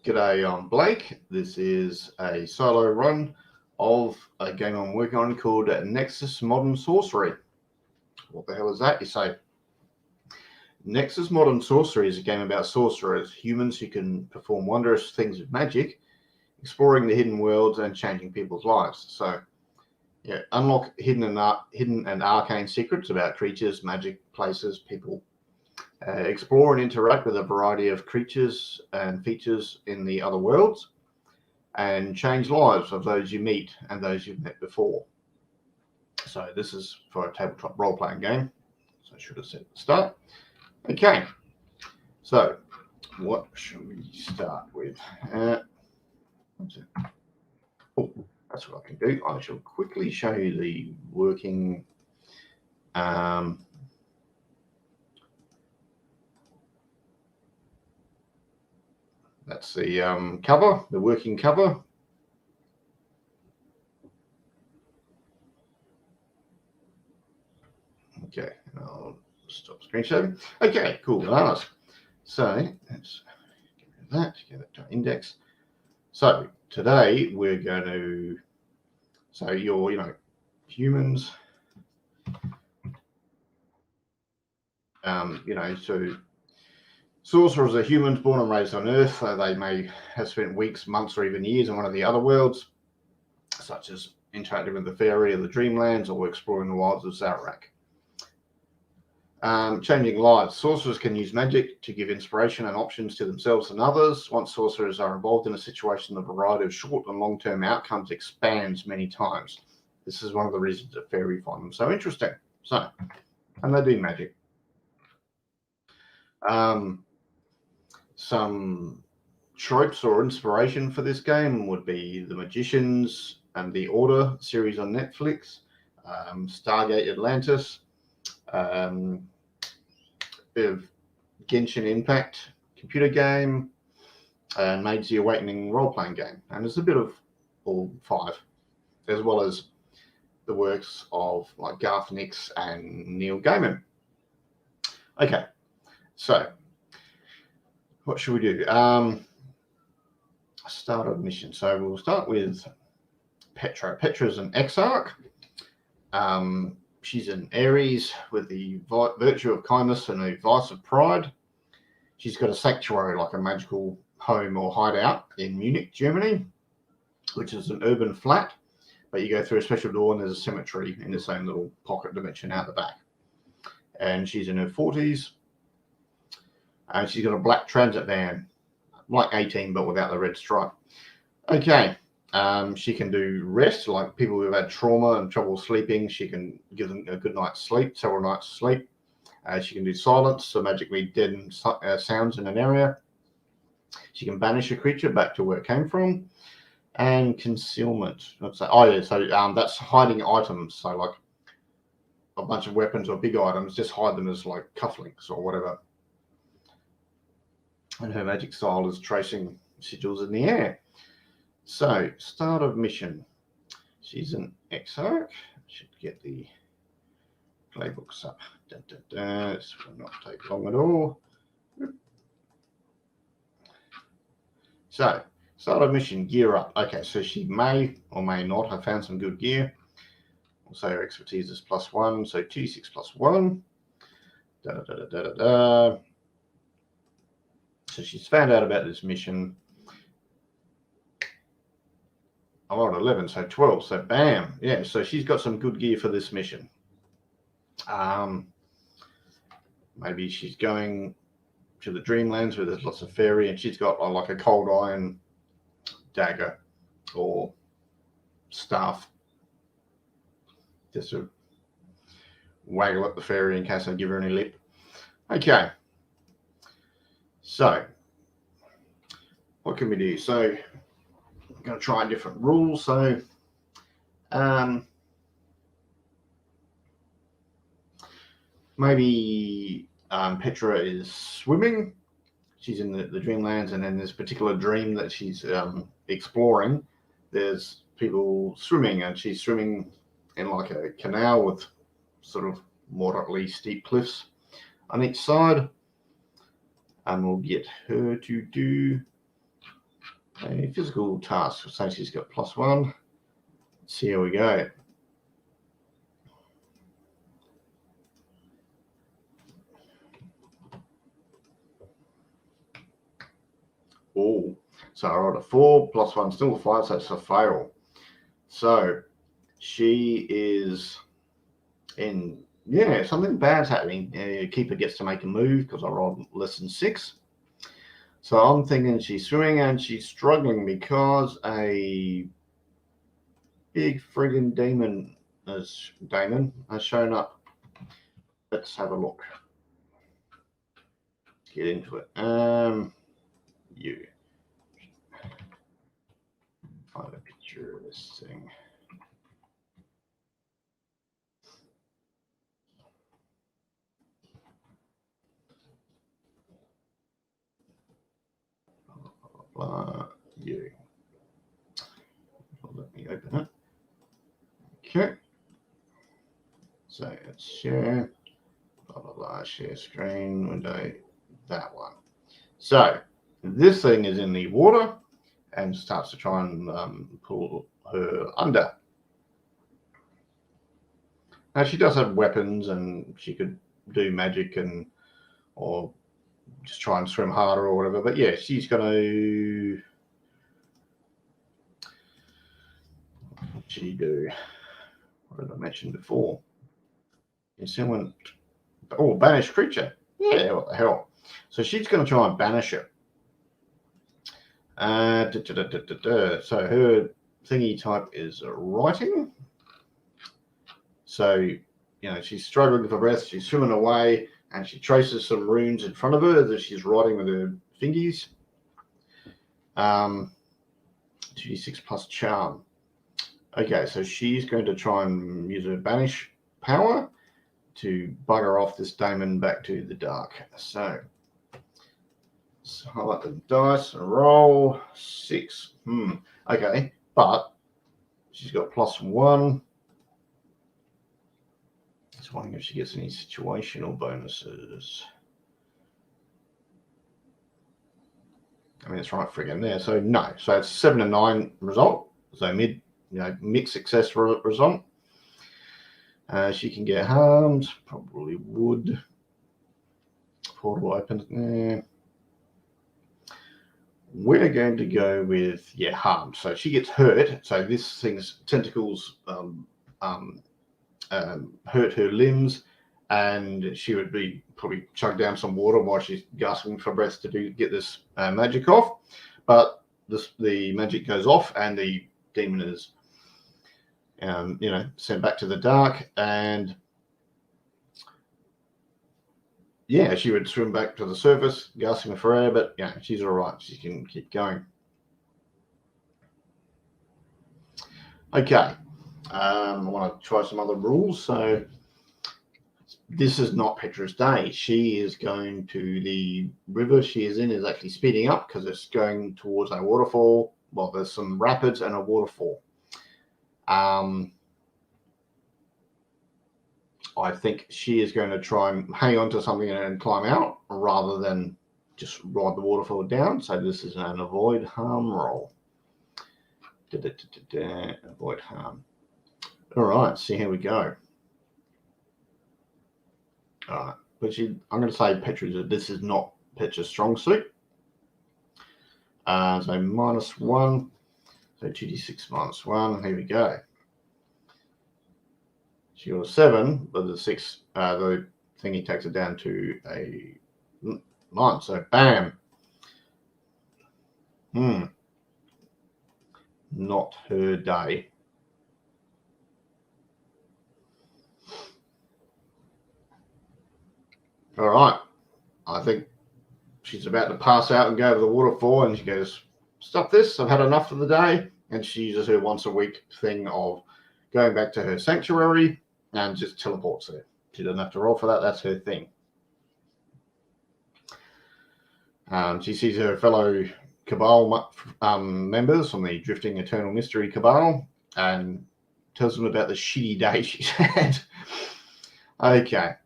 G'day, I'm Blake. This is a solo run of a game I'm working on called Nexus Modern Sorcery. What the hell is that, you say? Nexus Modern Sorcery is a game about sorcerers, humans who can perform wondrous things with magic, exploring the hidden worlds and changing people's lives. So, yeah, unlock hidden and arcane secrets about creatures, magic, places, people. Explore and interact with a variety of creatures and features in the other worlds, and change lives of those you meet and those you've met before. So this is for a tabletop role-playing game. So I should have said at the start. Okay, so what should we start with? Oh, that's what I can do. I shall quickly show you the working that's the cover, the working cover. Okay, I'll stop screen sharing. Okay, cool, bananas. So let's get rid of that, get it to index. So today we're going to, so you're, humans, so sorcerers are humans born and raised on Earth. They may have spent weeks, months, or even years in one of the other worlds, such as interacting with the fairy of the Dreamlands or exploring the wilds of Zarak. Changing lives. Sorcerers can use magic to give inspiration and options to themselves and others. Once sorcerers are involved in a situation, the variety of short and long-term outcomes expands many times. This is one of the reasons that fairy find them so interesting. So, and they do magic. Some tropes or inspiration for this game would be The Magicians and the Order series on Netflix, Stargate Atlantis, bit of Genshin Impact computer game, and Mage the Awakening role-playing game. And there's a bit of all five, as well as the works of like Garth Nix and Neil Gaiman. Okay, so what should we do? Start of mission. So we'll start with Petra. Petra's an exarch. She's an Aries with the virtue of kindness and the vice of pride. She's got a sanctuary, like a magical home or hideout in Munich, Germany, which is an urban flat, but you go through a special door and there's a cemetery in the same little pocket dimension out the back. And she's in her 40s, and she's got a black transit van, like 18, but without the red stripe. Okay. She can do rest, like people who've had trauma and trouble sleeping. She can give them a good night's sleep, several nights sleep. She can do silence, so magically deaden sounds in an area. She can banish a creature back to where it came from. And concealment. Let's say, so that's hiding items. So like a bunch of weapons or big items, just hide them as like cufflinks or whatever. And her magic style is tracing sigils in the air. So, start of mission. She's an exarch. Should get the playbooks up. This will not take long at all. So, start of mission, gear up. Okay, so she may or may not have found some good gear. We'll say her expertise is +1, so 2d6 +1. So she's found out about this mission. I rolled 11, so 12. So bam, yeah. So she's got some good gear for this mission. Maybe she's going to the Dreamlands where there's lots of fairy, and she's got like a cold iron dagger or staff, just to waggle at the fairy in case I give her any lip. Okay. So what can we do? So I'm going to try different rules. So maybe Petra is swimming. She's in the Dreamlands, and then this particular dream that she's exploring, there's people swimming, and she's swimming in like a canal with sort of moderately steep cliffs on each side. And we'll get her to do A physical task. So she's got +1. Let's see how we go. Oh, so I rolled a 4, +1, still a 5, so it's a fail. So she is in, yeah, something bad's happening. Keeper gets to make a move because I rolled less than 6. So I'm thinking she's swimming and she's struggling because a big friggin' demon has shown up. Let's have a look. Get into it. You find a picture of this thing. You. Let me open it. Okay. So it's share. Blah blah blah. Share screen window. That one. So this thing is in the water and starts to try and pull her under. Now she does have weapons and she could do magic and or just try and swim harder or whatever. But yeah, she's going to. What did she do? What did I mention before? Is someone? Oh, banish creature. Yeah, what the hell? So she's going to try and banish it. So her thingy type is writing. So, you know, she's struggling for breath. She's swimming away and she traces some runes in front of her that she's writing with her fingies. 2d6 plus charm. Okay, so she's going to try and use her banish power to bugger off this daemon back to the dark. So highlight the dice and roll 6. Okay, but she's got +1. Just wondering if she gets any situational bonuses. I mean, it's right friggin' there. So no. So it's 7 and 9 result. So mixed success result. She can get harmed. Probably would. Portal opens there. We're going to go with harmed. So she gets hurt. So this thing's tentacles hurt her limbs, and she would be probably chugged down some water while she's gasping for breath to get this magic off. But the magic goes off, and the demon is, sent back to the dark, and she would swim back to the surface, gasping for air. But she's all right; she can keep going. Okay, I want to try some other rules. So this is not Petra's day. She is going to the river she is in is actually speeding up because it's going towards a waterfall. Well, there's some rapids and a waterfall. I think she is going to try and hang on to something and climb out rather than just ride the waterfall down. So this is an avoid harm roll. Avoid harm. All right, see how we go. All right, but I'm going to say Petra's. This is not Petra's strong suit. So -1. So 2d6 -1. Here we go. She got a 7, but the 6, the thingy takes it down to a 9. So bam. Not her day. All right. I think she's about to pass out and go to the waterfall, and she goes, "Stop this! I've had enough for the day." And she uses her once a week thing of going back to her sanctuary and just teleports there. She doesn't have to roll for that. That's her thing. She sees her fellow Cabal members from the Drifting Eternal Mystery Cabal and tells them about the shitty day she's had. Okay.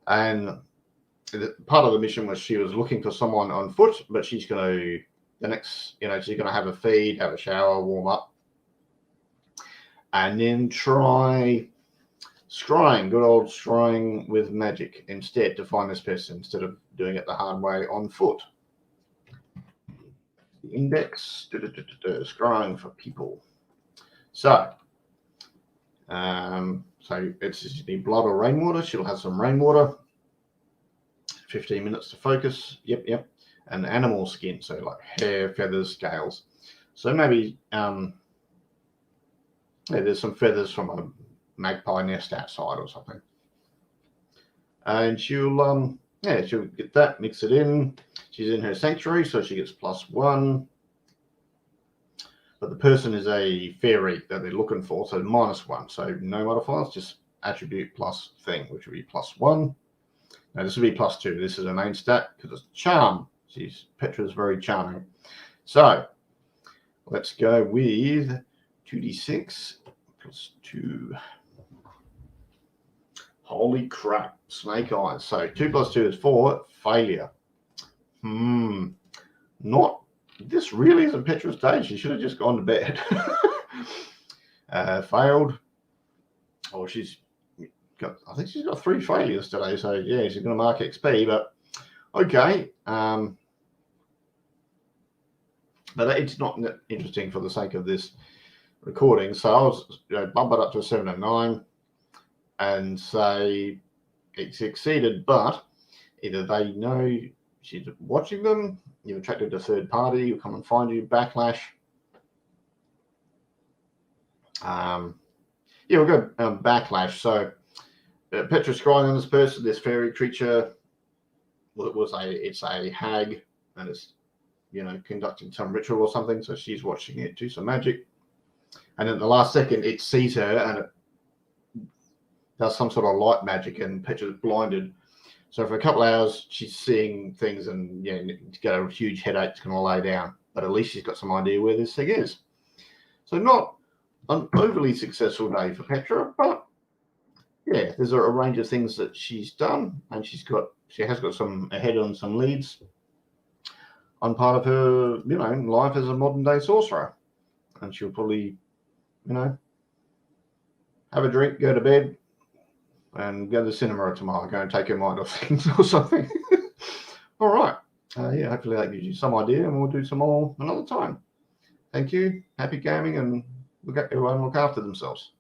And part of the mission was she was looking for someone on foot, but she's going to the next, she's going to have a feed, have a shower, warm up, and then try scrying, good old scrying with magic instead to find this person instead of doing it the hard way on foot. The index, scrying for people. So it's just need blood or rainwater. She'll have some rainwater. 15 minutes to focus. Yep. And animal skin, so like hair, feathers, scales. So maybe there's some feathers from a magpie nest outside or something. And she'll get that, mix it in. She's in her sanctuary, so she gets +1. But the person is a fairy that they're looking for, so -1. So no modifiers, just attribute plus thing, which would be +1. Now this would be +2. This is her main stat because it's charm. Petra's very charming. So let's go with 2d6 +2. Holy crap, snake eyes. So 2 + 2 is 4. Failure. Not. This really isn't Petra's day. She should have just gone to bed. Failed. Oh, I think she's got 3 failures today. So yeah, she's going to mark XP. But okay. But it's not interesting for the sake of this recording. So I was bump it up to a 7 and 9 and say it succeeded, but either they know she's watching them, you've attracted a third party, you'll come and find you, backlash. We'll go backlash. So Petra scrying on this person, this fairy creature. Well, it's a hag, and it's conducting some ritual or something. So she's watching it do some magic, and at the last second, it sees her and it does some sort of light magic, and Petra's blinded. So for a couple of hours, she's seeing things, and she's got a huge headache. It's going to lay down, but at least she's got some idea where this thing is. So not an overly successful day for Petra, but yeah, there's a range of things that she's done, and she has got some ahead on some leads on part of her, life as a modern day sorcerer, and she'll probably, have a drink, go to bed, and go to the cinema tomorrow, go and take her mind off things or something. All right. Hopefully that gives you some idea, and we'll do some more another time. Thank you. Happy gaming, and everyone look after themselves.